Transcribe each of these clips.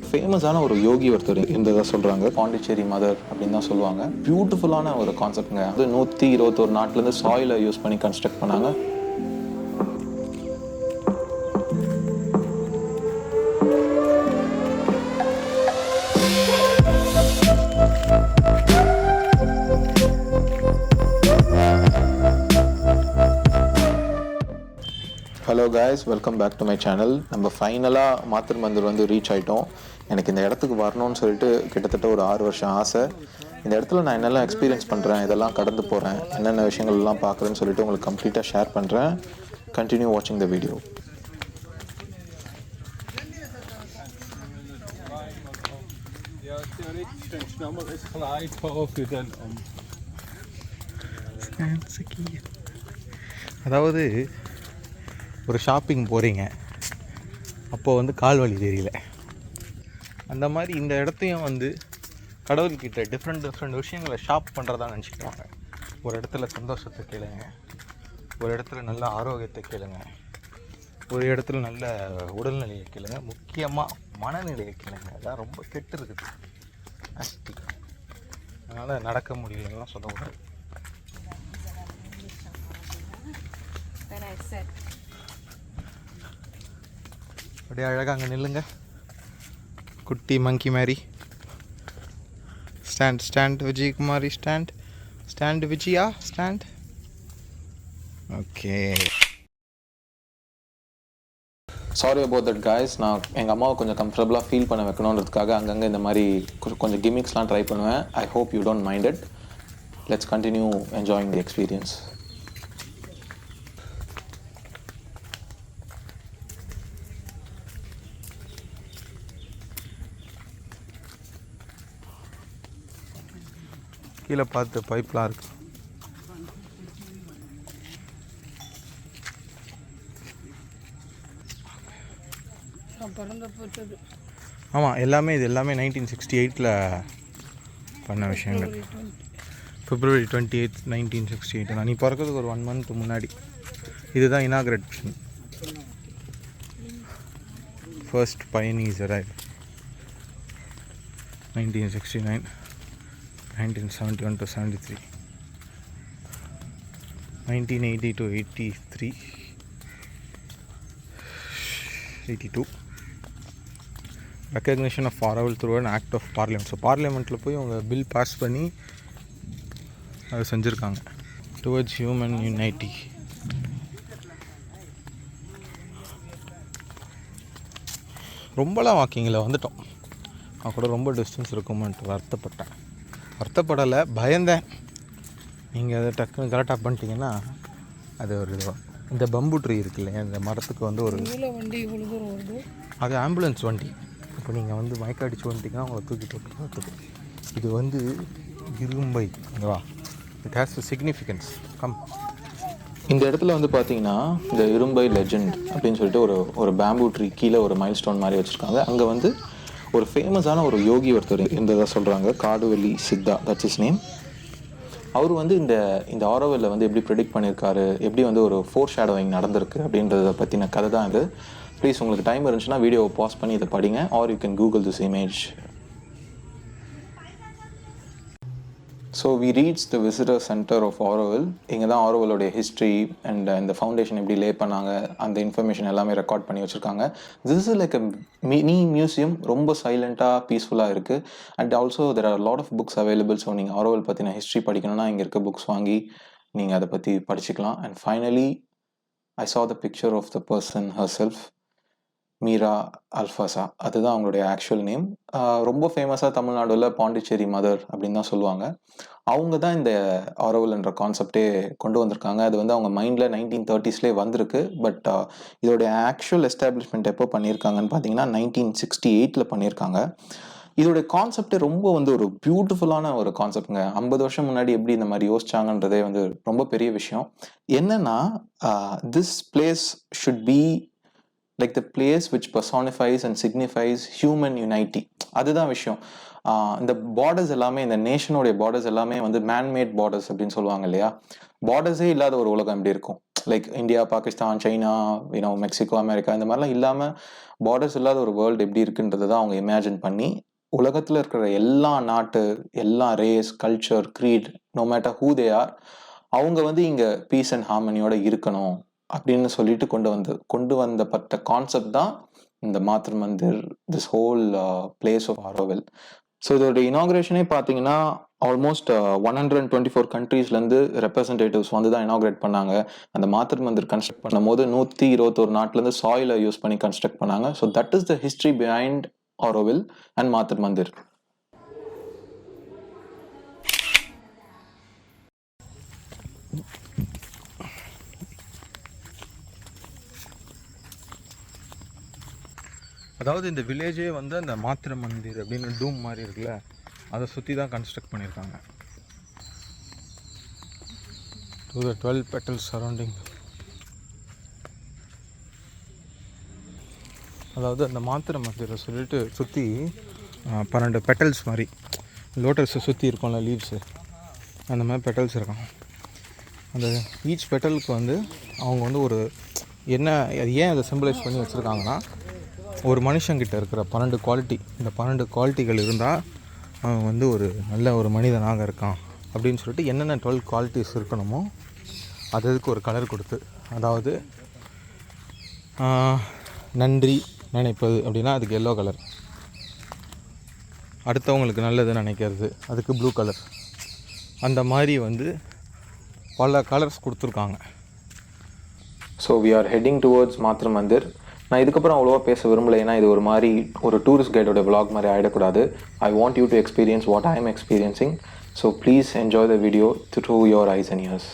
ஃபேமஸான ஒரு யோகி ஒருத்தர் இருந்ததாக சொல்கிறாங்க. பாண்டிச்சேரி மதர் அப்படின்னு தான் சொல்லுவாங்க. பியூட்டிஃபுல்லான ஒரு கான்செப்ட்ங்க. அது 121 நாட்டிலேருந்து சாயிலை யூஸ் பண்ணி கன்ஸ்ட்ரக்ட் பண்ணாங்க. Hello guys, welcome back to my channel. நம்ம ஃபைனலாக மாத்திரமந்திர் வந்து ரீச் ஆகிட்டோம். எனக்கு இந்த இடத்துக்கு வரணும்னு சொல்லிட்டு கிட்டத்தட்ட ஒரு 6 வருஷம் ஆசை. இந்த இடத்துல நான் என்னெல்லாம் எக்ஸ்பீரியன்ஸ் பண்ணுறேன், இதெல்லாம் கடந்து போகிறேன், என்னென்ன விஷயங்கள்லாம் பார்க்குறேன்னு சொல்லிட்டு உங்களுக்கு கம்ப்ளீட்டாக ஷேர் பண்ணுறேன். கண்டினியூ வாட்சிங் த வீடியோ. அதாவது ஒரு ஷாப்பிங் போகிறீங்க, அப்போது வந்து கால் வலி தெரியல. அந்த மாதிரி இந்த இடத்தையும் வந்து கடவுள்கிட்ட டிஃப்ரெண்ட் விஷயங்களை ஷாப் பண்ணுறதா நினச்சிக்குவாங்க. ஒரு இடத்துல சந்தோஷத்தை கேளுங்க, ஒரு இடத்துல நல்ல ஆரோக்கியத்தை கேளுங்க, ஒரு இடத்துல நல்ல உடல்நிலையை கேளுங்க, முக்கியமாக மனநிலையை கேளுங்க. அதான் ரொம்ப கெட்டு இருக்குது அஸ்தி. அதனால் நடக்க முடியலன்னா சொல்லக்கூடாது. அப்படியே அழகாக அங்கே நில்லுங்க, குட்டி மங்கி மாதிரி. Stand Vijayakumari, stand Vijaya, stand. Okay, sorry about that guys. நான் எங்கள் அம்மாவை கொஞ்சம் கம்ஃபர்டபுளாக ஃபீல் பண்ண வைக்கணுன்றதுக்காக அங்கங்கே இந்த மாதிரி கொஞ்சம் கிமிக்ஸ்லாம் ட்ரை பண்ணுவேன். I hope you don't mind it. Let's continue enjoying the experience. கீழே பார்த்து பைப்லாம் இருக்குது. ஆமாம், இது எல்லாமே 1968 பண்ண விஷயங்கள். February 28, 1968. நான் நீ பிறக்கிறதுக்கு ஒரு 1 month முன்னாடி. இதுதான் inauguration. First pioneers arrived 1969, 1971 to 73, 1980 to 83, 82. Recognition of Auroville through an act of parliament. So பார்லிமெண்ட்டில் போய் அவங்க பில் பாஸ் பண்ணி அதை செஞ்சுருக்காங்க. Towards human unity. ரொம்பலாம் வாக்கிங்கில் வந்துட்டோம். நான் கூட ரொம்ப டிஸ்டன்ஸ் இருக்குமான்ட்டு வருத்தப்படலை, பயந்தேன். நீங்கள் அதை டக்குன்னு கரெக்டாக பண்ணிட்டீங்கன்னா அது ஒரு இதுவாக. இந்த பம்பு ட்ரீ இருக்கு இல்லையா, இந்த மரத்துக்கு வந்து ஒரு வண்டி இவ்வளோ தூரம் வருது. அது ஆம்புலன்ஸ் வண்டி. இப்போ நீங்கள் வந்து மயக்கடிச்சு வந்துட்டிங்கன்னா உங்களை தூக்கிட்டு போகிறது. இது வந்து இரும்பை வா. It has a significance. Come. இந்த இடத்துல வந்து பார்த்தீங்கன்னா இந்த இரும்பை லெஜெண்ட் அப்படின்னு சொல்லிட்டு ஒரு பேம்பு ட்ரீ கீழே ஒரு மைல் ஸ்டோன் மாதிரி வச்சுருக்காங்க. அங்கே வந்து ஒரு ஃபேமஸான ஒரு யோகி ஒருத்தர் இருந்ததாக சொல்கிறாங்க. காடுவெளி சித்தா, தட்ஸ் இஸ் நேம். அவர் வந்து இந்த ஆரோவில்ல வந்து எப்படி ப்ரெடிக்ட் பண்ணியிருக்காரு, எப்படி வந்து ஒரு ஃபோர் ஷேடோவிங் நடந்திருக்கு அப்படின்றத பற்றின கதை தான் இது. ப்ளீஸ் உங்களுக்கு டைம் இருந்துச்சுன்னா வீடியோவை பாஸ் பண்ணி இதை படிங்க, or you can Google this image. So we reach the visitor centre of Auroville. இங்கே தான் ஆரோவிலோடைய ஹிஸ்ட்ரி அண்ட் இந்த ஃபவுண்டேஷன் எப்படி லே பண்ணாங்க அந்த இன்ஃபர்மேஷன் எல்லாமே ரெக்கார்ட் பண்ணி வச்சுருக்காங்க. This is like a mini museum. ரொம்ப சைலண்ட்டாக பீஸ்ஃபுல்லாக இருக்குது. And also there are lot of books available. So நீங்கள் ஆரோவில் பற்றின ஹிஸ்ட்ரி படிக்கணும்னா இங்கே இருக்க புக்ஸ் வாங்கி நீங்கள் அதை பற்றி படிச்சுக்கலாம். And finally I saw the picture of the person herself, Mirra Alfassa. அதுதான் அவங்களுடைய ஆக்சுவல் நேம். ரொம்ப ஃபேமஸாக தமிழ்நாடுல பாண்டிச்சேரி மதர் அப்படின்னு தான் சொல்லுவாங்க. அவங்க தான் இந்த ஆரோவில்ன்ற கான்செப்டே கொண்டு வந்திருக்காங்க. அது வந்து அவங்க மைண்டில் 1930s வந்திருக்கு. பட் இதோடைய ஆக்சுவல் எஸ்டாப்ளிஷ்மெண்ட் எப்போ பண்ணியிருக்காங்கன்னு பார்த்தீங்கன்னா 1968 பண்ணியிருக்காங்க. இதோடைய கான்செப்டே ரொம்ப வந்து ஒரு பியூட்டிஃபுல்லான ஒரு கான்செப்ட்ங்க. 50 வருஷம் முன்னாடி எப்படி இந்த மாதிரி யோசிச்சாங்கன்றதே வந்து ரொம்ப பெரிய விஷயம். என்னன்னா this place should be like the place which personifies and signifies human unity. அதுதான் விஷயம். இந்த பார்டர்ஸ் எல்லாமே, இந்த நேஷனோடைய பார்டர்ஸ் எல்லாமே வந்து மேன்மேட் பார்டர்ஸ் அப்படின்னு சொல்லுவாங்க இல்லையா. பார்டர்ஸே இல்லாத ஒரு உலகம் எப்படி இருக்கும். Like India, Pakistan, China, Mexico, America இந்த மாதிரிலாம் இல்லாமல் பார்டர்ஸ் இல்லாத ஒரு வேர்ல்டு எப்படி இருக்குன்றதை தான் அவங்க இமேஜின் பண்ணி உலகத்தில் இருக்கிற எல்லா நாட்டு, எல்லா race, culture, creed, no matter who they are, அவங்க வந்து இங்கே பீஸ் அண்ட் ஹார்மனியோட இருக்கணும் அப்படின்னு சொல்லிட்டு கொண்டு வந்தப்பட்ட கான்செப்ட் தான் இந்த Matrimandir, this whole place of Auroville. So இதோட இனாக்ரேஷனே பார்த்தீங்கன்னா ஆல்மோஸ்ட் 124 கண்ட்ரீஸ்லேருந்து ரெப்ரசன்டேட்டிவ்ஸ் வந்து தான் இனாக்ரேட் பண்ணாங்க. அந்த மாத்ருமந்திர் கன்ஸ்ட்ரக்ட் பண்ணும் போது 121 நாட்டிலேருந்து சாயிலை யூஸ் பண்ணி கன்ஸ்ட்ரக்ட் பண்ணாங்க. So that is the history behind Auroville and Matrimandir. அதாவது இந்த வில்லேஜே வந்து அந்த மாத்ருமந்திர் அப்படின்னு டூம் மாதிரி இருக்குல்ல, அதை சுற்றி தான் கன்ஸ்ட்ரக்ட் பண்ணியிருக்காங்க. To the 12 petals surrounding. அதாவது அந்த மாத்ருமந்திரை சொல்லிட்டு சுற்றி 12 பெட்டல்ஸ் மாதிரி லோட்டஸை சுற்றி இருக்கும்ல லீவ்ஸு, அந்த மாதிரி பெட்டல்ஸ் இருக்கும். அந்த ஈச் பெட்டலுக்கு வந்து அவங்க வந்து ஒரு என்ன ஏன் அதை சிம்பிளைஸ் பண்ணி வச்சுருக்காங்கன்னா, ஒரு மனுஷங்கிட்ட இருக்கிற 12 குவாலிட்டி, இந்த 12 குவாலிட்டிகள் இருந்தால் அவன் வந்து ஒரு நல்ல ஒரு மனிதனாக இருக்கான் அப்படின்னு சொல்லிட்டு என்னென்ன 12 குவாலிட்டிஸ் இருக்கணுமோ அதுக்கு ஒரு கலர் கொடுத்து, அதாவது நன்றி நினைப்பது அப்படின்னா அதுக்கு எல்லோ கலர், அடுத்தவங்களுக்கு நல்லது நினைக்கிறது அதுக்கு ப்ளூ கலர், அந்த மாதிரி வந்து பல கலர்ஸ் கொடுத்துருக்காங்க. So we are heading towards Matrimandir. நான் இதுக்கப்புறம் அவ்வளோவா பேச விரும்பலை, ஏன்னா இது ஒரு மாதிரி ஒரு டூரிஸ்ட் கைடோட விலாக் மாதிரி ஆகிடக்கூடாது. I want you to experience what I am experiencing. So please enjoy the video through your eyes and ears.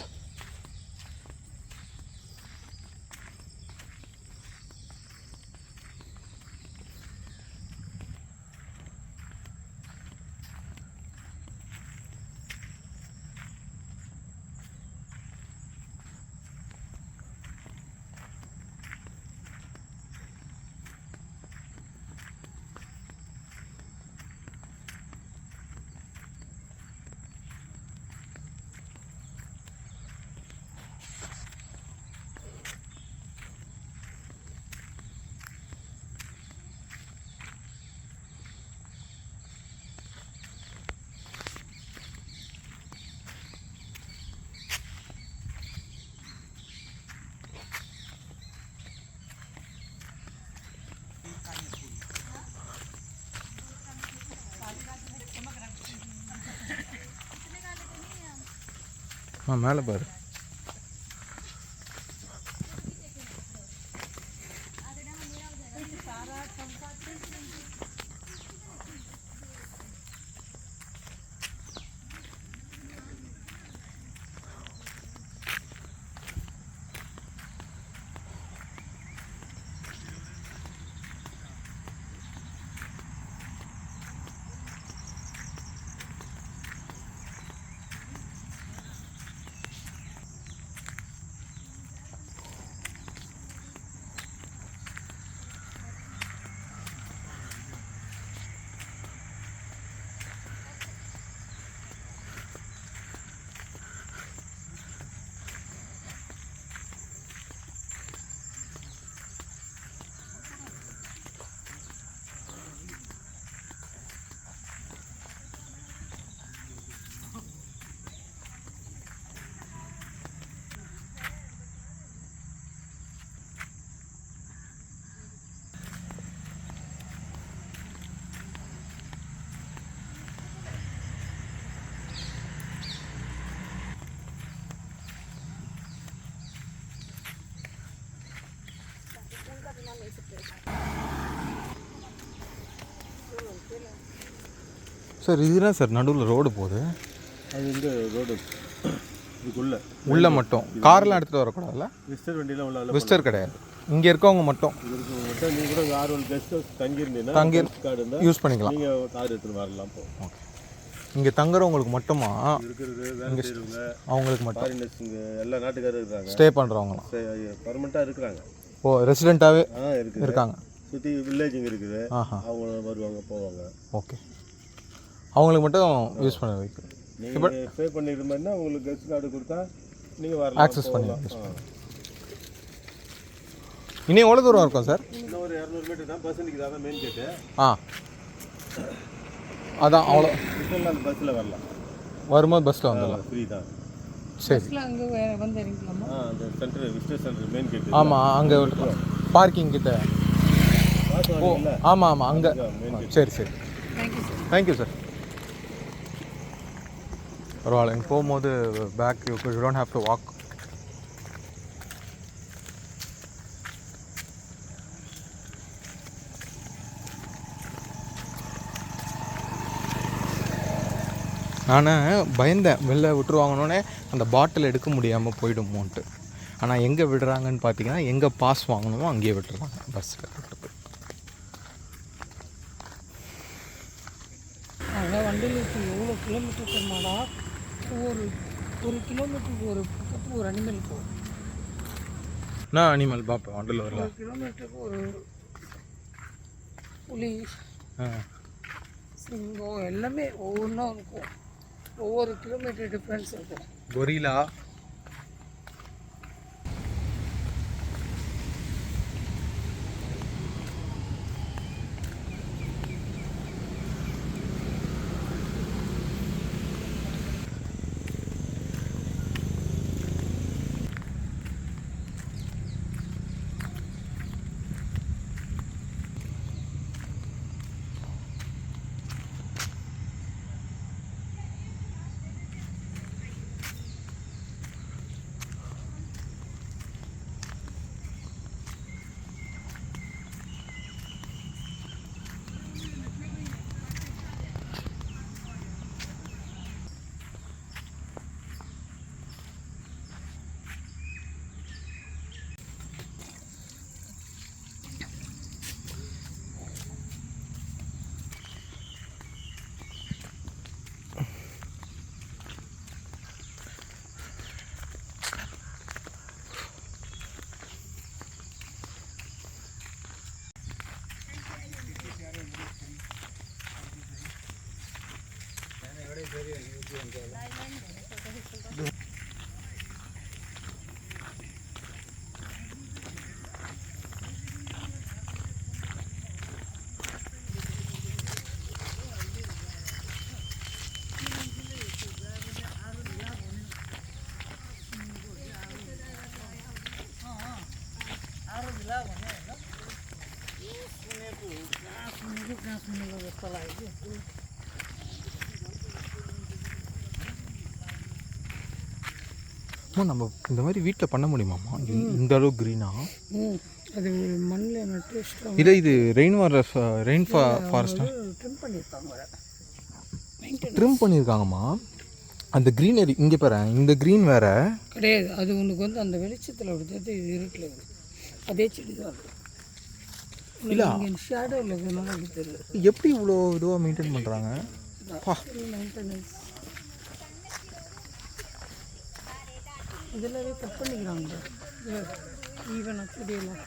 மேலே பாரு. சார் இதுதான் சார் நடுவில் ரோடு போகுது. அது இந்த ரோடு இதுக்குள்ளே உள்ளே மட்டும் கார்லாம் எடுத்துகிட்டு வரக்கூடாதுல்ல? விசிட்டர் வண்டியெலாம் உள்ள விசிட்டர் கிடையாது, இங்கே இருக்கவங்க மட்டும். மட்டும் நீங்கள் கூட ஆர்வல் கெஸ்ட் ஹவுஸ் தங்கியிருந்தீங்கன்னா தங்கி கார்டு இருந்தால் யூஸ் பண்ணிக்கலாம். நீங்கள் கார் எடுத்துகிட்டு வரலாம். ஓகே, இங்கே தங்குறவங்களுக்கு மட்டுமா? இருக்கிறது வேலை செய்கிறவங்க அவங்களுக்கு மட்டும். ஃபாரினர்ஸ் இங்கே எல்லா நாட்டுக்காரும் இருக்கிறாங்க, ஸ்டே பண்ணுறவங்களாம் பர்மனெண்ட்டாக இருக்கிறாங்க. ஓ, ரெசிடெண்ட்டாகவே இருக்குது, இருக்காங்க. சுற்றி வில்லேஜிங் இருக்குது, ஆஹா, அவங்க வருவாங்க போவாங்க. ஓகே, அவங்களுக்கு மட்டும் யூஸ் பண்ண வைக்கும். நீங்கள் பே பண்ணிக்கிற மாதிரினா உங்களுக்கு கெஸ்ட் கார்டு கொடுத்தா நீங்கள் வரலாம், ஆக்சஸ் பண்ணி. இன்னும் எவ்வளோ தூரம் இருக்கும் சார்? இன்னும் ஒரு 200 மீட்டர் தான். பஸ் நிற்கிது, அதான் மெயின் கேட்டு. ஆ அதான் அவ்வளோ. இப்போல்லாம் அந்த பஸ்ஸில் வரலாம், வரும்போது பஸ்ஸில் வந்துடலாம். ஃப்ரீ தான். சரி. அங்கே வந்து இறங்கிக்கலாமா? அந்த சென்டர் விசிட்டர் சென்டர் மெயின் கேட்டு. ஆமாம், அங்கே பார்க்கிங் கிட்ட. ஓ ஆமாம் ஆமாம், அங்கே. சரி சரி, தேங்க்யூ சார். பரவாயில்ல, இங்கே போகும்போது back you don't have to walk. நான் பயந்தேன் வெளில விட்டுருவாங்கன்னே அந்த பாட்டில் எடுக்க முடியாமல் போயிடுமோன்ட்டு. ஆனால் எங்கே விடுறாங்கன்னு பார்த்தீங்கன்னா, எங்கே பாஸ் வாங்கணுமோ அங்கேயே விட்டுருவாங்க பஸ்ஸில் விட்டு போய். அதான் வண்டியில் எவ்வளோ கிலோமீட்டர் போனாடா, ஒரு கிலோமீட்டருக்கு ஒரு பக்கத்துக்கு ஒரு அனிமல் போகும். நான் அனிமல் பார்ப்பேன் வண்டியில் வரல. ஒரு கிலோமீட்டருக்கு ஒரு புலி, சிங்கம் எல்லாமே ஒவ்வொன்றும் இருக்கும். ஒவ்வொரு கிலோமீட்டர் டிஃப்ரென்ஸ் இருக்கும். கொரிலா, நம்ம இந்த மாதிரி வீட்டில் பண்ண முடியுமாம்மா? இந்த அளவு க்ரீனா? அது மண்ணில் நட்டு இல்லை, இது ரெயின் ஃபாரஸ்ட்டா? ட்ரிம் பண்ணியிருக்காங்கம்மா. அந்த க்ரீனரி இங்கே பாரு, இந்த க்ரீன் வேற கிடையாது. அது உனக்கு வந்து அந்த வெளிச்சத்தில் விடுறது, இது இருட்டில் வருது. அதே செடி தான் அது. இல்லை, ஷேடோவில் இருக்கிறதுனால அப்படி தெரியல. எப்படி இவ்வளோ இதுவாக மெயின்டைன் பண்ணுறாங்க? மெயின்டெனன்ஸ் இதெல்லாமே கட் பண்ணிக்கிறாங்க. ஈவனாக செடியெல்லாம்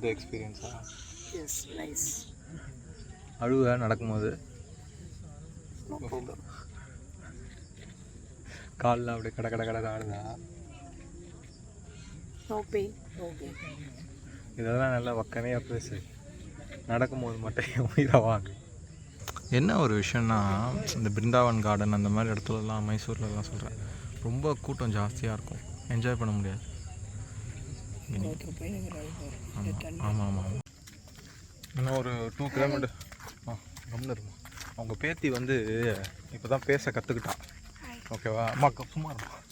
எக்ஸ்பீரியன்ஸா? Yes, nice. அழுவ நடக்கும்போது காலில் அப்படியே கடை கடை கடை ஆடுதா? No pain, no pain. இதெல்லாம் நல்லா வக்கனையாக பேசு, நடக்கும்போது மட்டும் உயிரவாங்க. என்ன ஒரு விஷயம்னா, இந்த பிருந்தாவன் கார்டன் அந்த மாதிரி இடத்துலலாம் மைசூர்லலாம் சொல்கிறேன், ரொம்ப கூட்டம் ஜாஸ்தியாக இருக்கும், என்ஜாய் பண்ண முடியாது. ஆமாம் ஆமாம். இன்னும் ஒரு 2 கிலோமீட்டர் ரொம்ப இருக்கும். அவங்க பேத்தி வந்து இப்போ தான் பேச கற்றுக்கிட்டான். ஓகேவா? அம்மாக்கு சும்மா இருக்கும்.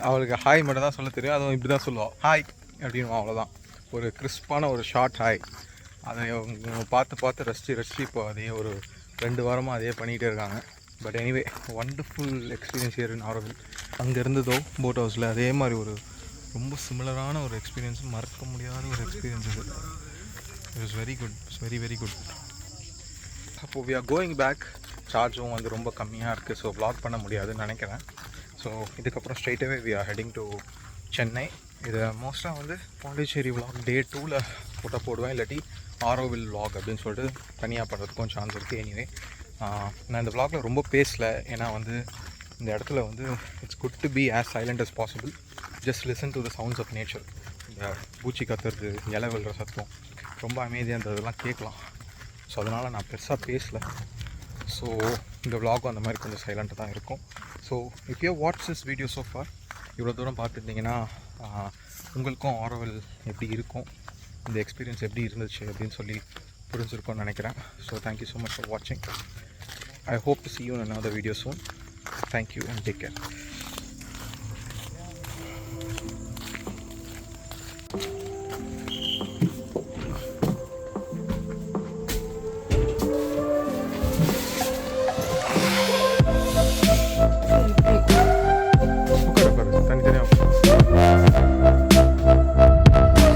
அவளுக்கு ஹாய் மட்டும் தான் சொல்ல தெரியும். அதுவும் இப்படி தான் சொல்லுவாள், ஹாய் அப்படின்னு. அவ்வளோதான், ஒரு கிறிஸ்பான ஒரு ஷார்ட் ஹாய். அதை அவங்க பார்த்து ரசித்து இப்போ அதே ஒரு 2 வாரமாக அதே பண்ணிகிட்டே இருக்காங்க. But anyway, wonderful experience here in Auroville. அங்கே இருந்ததோ போட் ஹவுஸில் அதே மாதிரி ஒரு ரொம்ப சிமிலரான ஒரு எக்ஸ்பீரியன்ஸ், மறக்க முடியாத ஒரு எக்ஸ்பீரியன்ஸ் இது. It was very good, it's very very good. அப்போது வி ஆர் கோயிங் பேக். சார்ஜும் வந்து ரொம்ப கம்மியாக இருக்குது, ஸோ வ்ளாக் பண்ண முடியாதுன்னு நினைக்கிறேன். ஸோ இதுக்கப்புறம் ஸ்ட்ரெயிட்டாகவே we are heading to Chennai. இதை மோஸ்ட்டாக வந்து பாண்டிச்சேரி vlog Day 2ல் போடுவேன், இல்லாட்டி ஆரோவில் vlog அப்படின்னு சொல்லிட்டு தனியாக பண்ணுறதுக்கும் சான்ஸ் இருக்குது. எனிவே, நான் இந்த vlogல ரொம்ப பேசல, ஏன்னா வந்து இந்த இடத்துல வந்து it's good to be as silent as possible. Just listen to the sounds of nature. இந்த பூச்சி கத்துறது, இலை விழுற சத்தம், ரொம்ப அமைதியாக இருந்ததெல்லாம் கேட்கலாம். ஸோ அதனால் நான் பெருசாக பேசலை. ஸோ இந்த vlog அந்த மாதிரி கொஞ்சம் சைலண்ட்டாக தான் இருக்கும். So if you watch this video so for, இவ்வளோ தூரம் பார்த்துருந்தீங்கன்னா உங்களுக்கும் ஆரோவில் எப்படி இருக்கும், இந்த எக்ஸ்பீரியன்ஸ் எப்படி இருந்துச்சு அப்படின்னு சொல்லி புரிஞ்சிருக்கும்னு நினைக்கிறேன். So thank you so much for வாட்சிங். I hope to see you in another video soon. Thank you and take care.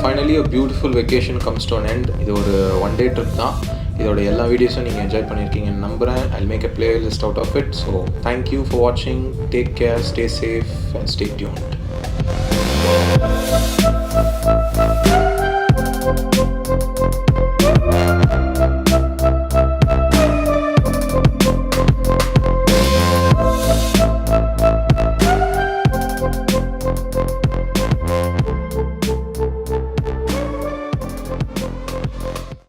Finally, a beautiful vacation comes to an end. இது ஒரு 1 day trip தான். இதோட எல்லா வீடியோஸும் நீங்கள் என்ஜாய் பண்ணியிருக்கீங்கன்னு நம்புகிறேன். I'll make a playlist out of it. So thank you for watching. Take care, stay safe and stay tuned.